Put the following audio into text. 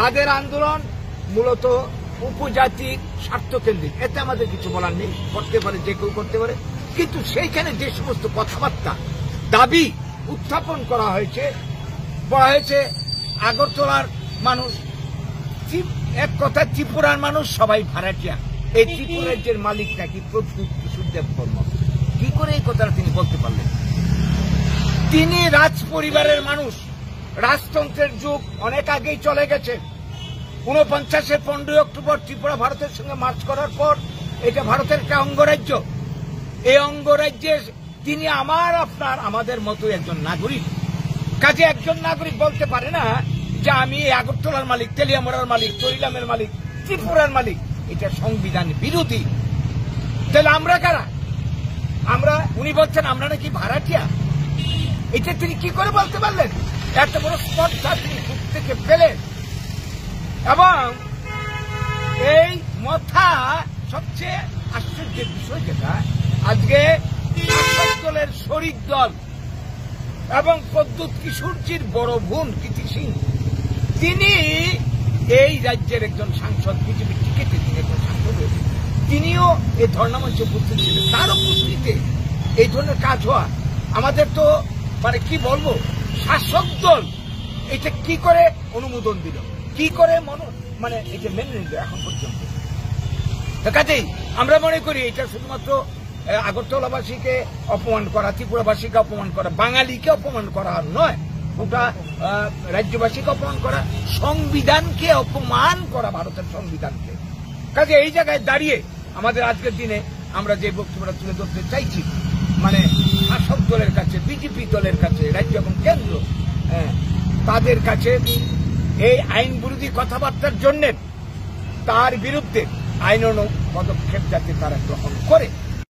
তাদের আন্দোলন মূলত উপজাতির স্বার্থকেন্দ্রিক, এতে আমাদের কিছু বলার নেই, করতে পারে যে কেউ করতে পারে। কিন্তু সেইখানে যে সমস্ত কথাবার্তা দাবি উত্থাপন করা হয়েছে, বলা হয়েছে আগরতলার মানুষ, এক কথা ত্রিপুরার মানুষ সবাই ভাড়াটিয়া, এই ত্রিপুরা রাজ্যের মালিক নাকি প্রদ্যুৎ কিশোর দেববর্ম। কি করে এই কথাটা তিনি বলতে পারলেন? তিনি রাজ পরিবারের মানুষ। রাজতন্ত্রের যুগ অনেক আগেই চলে গেছে। 49-এর 15 অক্টোবর ত্রিপুরা ভারতের সঙ্গে মার্চ করার পর এটা ভারতের একটা অঙ্গরাজ্য। এই অঙ্গরাজ্যে তিনি আমাদের মতো একজন নাগরিক। কাজে একজন নাগরিক বলতে পারে না যে আমি আগরতলার মালিক, তেলিয়ামুড়ার মালিক, তৈলামের মালিক, ত্রিপুরার মালিক। এটা সংবিধান বিরোধী। তাহলে আমরা কারা? উনি বলছেন আমরা নাকি ভাড়াটিয়া। এটা তিনি কি করে বলতে পারলেন? এত বড় স্পর্ধা তিনি থেকে পেলেন। এবং এই মথা সবচেয়ে আশ্চর্যের বিষয় যেটা, আজকে শাসক দলের শরিক দল এবং প্রদ্যুৎ কিশোরজির বড় বোন কীর্তি সিং, তিনি এই রাজ্যের একজন সাংসদ, বিজেপি টিকিটে তিনি একজন সাংসদ হয়েছেন, তিনিও এই ধর্ণামঞ্চে উপস্থিত ছিলেন। তার উপস্থিতিতে এই ধরনের কাজ হওয়া আমাদের তো মানে কি বলবো, শাসক দল এটা কি করে অনুমোদন দিল, কি করে মানে এটা মেনে নিল এখন পর্যন্ত। কাজেই আমরা মনে করি এটা শুধুমাত্র আগরতলাবাসীকে অপমান করা, ত্রিপুরাবাসীকে অপমান করা, বাঙালিকে অপমান করা নয়, ওটা রাজ্যবাসীকে অপমান করা, সংবিধানকে অপমান করা, ভারতের সংবিধানকে। কাজে এই জায়গায় দাঁড়িয়ে আমাদের আজকের দিনে আমরা যে বক্তব্যটা তুলে ধরতে চাইছি, মানে শাসক দলের কাছে, বিজেপি দলের কাছে, রাজ্য এবং কেন্দ্র, তাদের কাছে এই আইন বিরোধী কথাবার্তার জন্য তার বিরুদ্ধে আইনানুগ পদক্ষেপ যাতে তারা গ্রহণ করে।